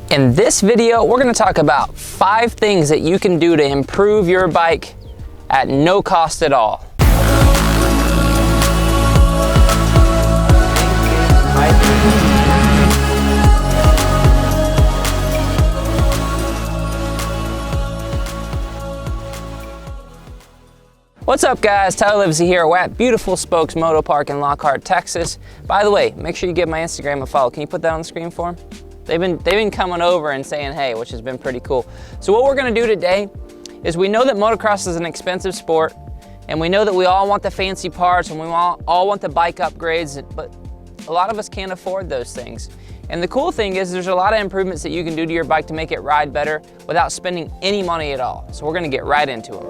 In this video, we're going to talk about 5 things that you can do to improve your bike at no cost at all. What's up guys, Tyler Livesey here. We're at beautiful Spokes Moto Park in Lockhart, Texas. By the way, make sure you give my Instagram a follow. Can you put that on the screen for them? They've been coming over and saying hey, which has been pretty cool. So what we're gonna do today is we know that motocross is an expensive sport, and we know that we all want the fancy parts and we all want the bike upgrades, but a lot of us can't afford those things. And the cool thing is there's a lot of improvements that you can do to your bike to make it ride better without spending any money at all. So we're gonna get right into them.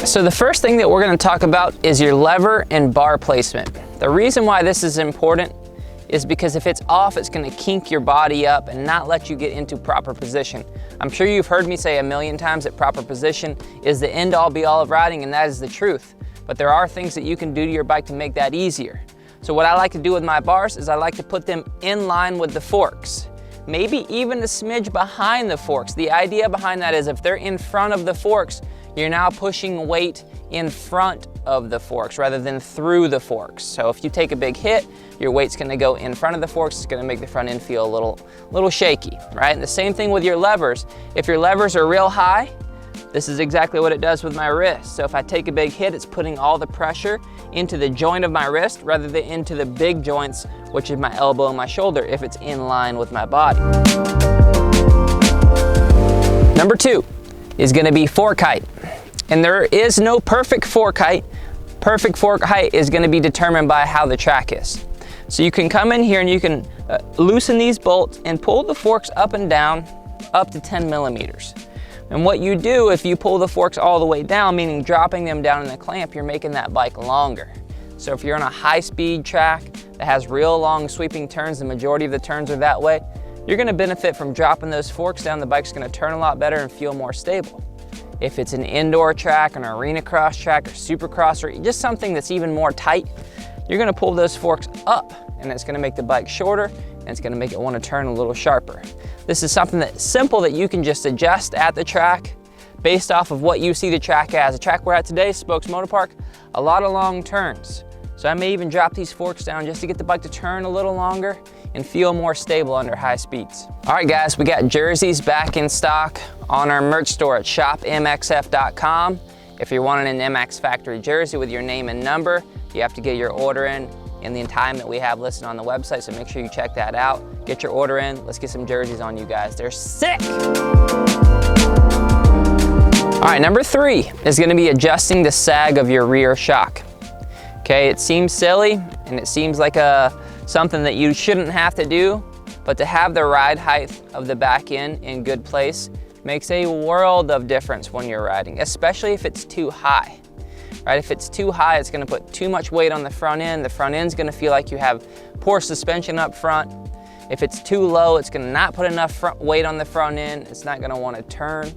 So the first thing that we're going to talk about is your lever and bar placement. The reason why this is important is because if it's off, it's going to kink your body up and not let you get into proper position. I'm sure you've heard me say a million times that proper position is the end all be all of riding, and that is the truth. But there are things that you can do to your bike to make that easier. So what I like to do with my bars is I like to put them in line with the forks. Maybe even a smidge behind the forks. The idea behind that is if they're in front of the forks, you're now pushing weight in front of the forks rather than through the forks. So if you take a big hit, your weight's gonna go in front of the forks. It's gonna make the front end feel a little shaky, right? And the same thing with your levers. If your levers are real high, this is exactly what it does with my wrist. So if I take a big hit, it's putting all the pressure into the joint of my wrist rather than into the big joints, which is my elbow and my shoulder, if it's in line with my body. Number 2 is gonna be fork height. And there is no perfect fork height. Perfect fork height is gonna be determined by how the track is. So you can come in here and you can loosen these bolts and pull the forks up and down up to 10 millimeters. And what you do if you pull the forks all the way down, meaning dropping them down in the clamp, you're making that bike longer. So if you're on a high speed track that has real long sweeping turns, the majority of the turns are that way, you're gonna benefit from dropping those forks down. The bike's gonna turn a lot better and feel more stable. If it's an indoor track, an arena cross track, or supercross, or just something that's even more tight, you're gonna pull those forks up, and it's gonna make the bike shorter, and it's gonna make it wanna turn a little sharper. This is something that's simple that you can just adjust at the track based off of what you see the track as. The track we're at today, Spokes Motor Park, a lot of long turns. So I may even drop these forks down just to get the bike to turn a little longer and feel more stable under high speeds. All right guys, we got jerseys back in stock on our merch store at shopmxf.com. If you're wanting an MX Factory jersey with your name and number, you have to get your order in the time that we have listed on the website, so make sure you check that out. Get your order in, let's get some jerseys on you guys. They're sick! All right, number 3 is gonna be adjusting the sag of your rear shock. Okay, it seems silly and it seems like something that you shouldn't have to do, but to have the ride height of the back end in good place makes a world of difference when you're riding, especially if it's too high, right? If it's too high, it's gonna put too much weight on the front end. The front end's gonna feel like you have poor suspension up front. If it's too low, it's gonna not put enough weight on the front end. It's not gonna wanna turn.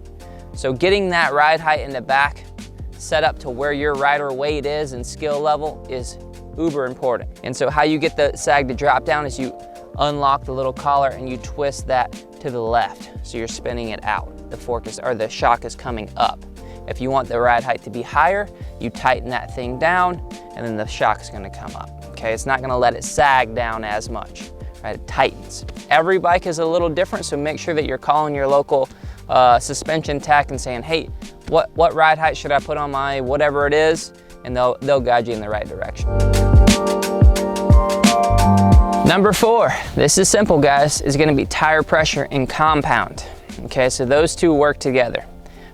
So getting that ride height in the back set up to where your rider weight is and skill level is uber important. And so how you get the sag to drop down is you unlock the little collar and you twist that to the left. So you're spinning it out. The shock is coming up. If you want the ride height to be higher, you tighten that thing down and then the shock is gonna come up. Okay, it's not gonna let it sag down as much, right? It tightens. Every bike is a little different, so make sure that you're calling your local suspension tech and saying, hey, what ride height should I put on my whatever it is, and they'll guide you in the right direction. Number 4, this is simple guys, is gonna be tire pressure and compound. Okay, so those two work together.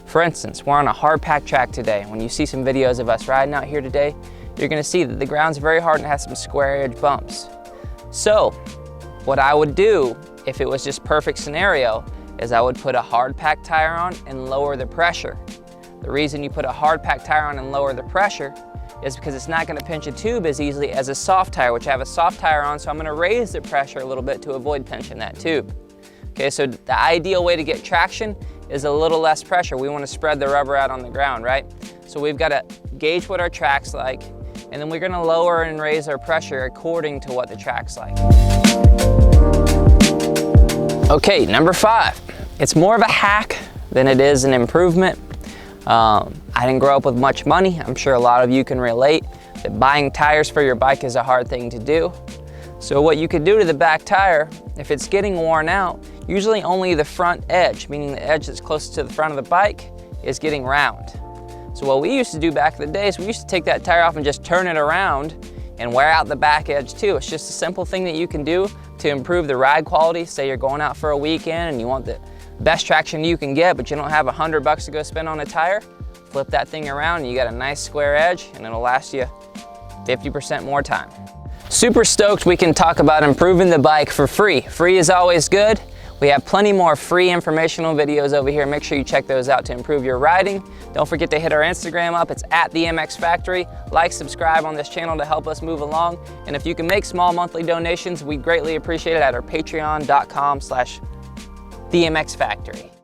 For instance, we're on a hard packed track today. When you see some videos of us riding out here today, you're gonna see that the ground's very hard and has some square edge bumps. So what I would do if it was just perfect scenario is I would put a hard packed tire on and lower the pressure. The reason you put a hard packed tire on and lower the pressure is because it's not gonna pinch a tube as easily as a soft tire, which I have a soft tire on, so I'm gonna raise the pressure a little bit to avoid pinching that tube. Okay, so the ideal way to get traction is a little less pressure. We wanna spread the rubber out on the ground, right? So we've gotta gauge what our track's like, and then we're gonna lower and raise our pressure according to what the track's like. Okay, number 5. It's more of a hack than it is an improvement. I didn't grow up with much money. I'm sure a lot of you can relate that buying tires for your bike is a hard thing to do. So what you could do to the back tire, if it's getting worn out, usually only the front edge, meaning the edge that's closest to the front of the bike, is getting round. So what we used to do back in the day is we used to take that tire off and just turn it around and wear out the back edge too. It's just a simple thing that you can do to improve the ride quality. Say you're going out for a weekend and you want the best traction you can get, but you don't have $100 to go spend on a tire, flip that thing around and you got a nice square edge and it'll last you 50% more time. Super stoked we can talk about improving the bike for free. Free is always good. We have plenty more free informational videos over here. Make sure you check those out to improve your riding. Don't forget to hit our Instagram up. It's at the MX Factory. Like, subscribe on this channel to help us move along. And if you can make small monthly donations, we greatly appreciate it at our patreon.com/themxfactory.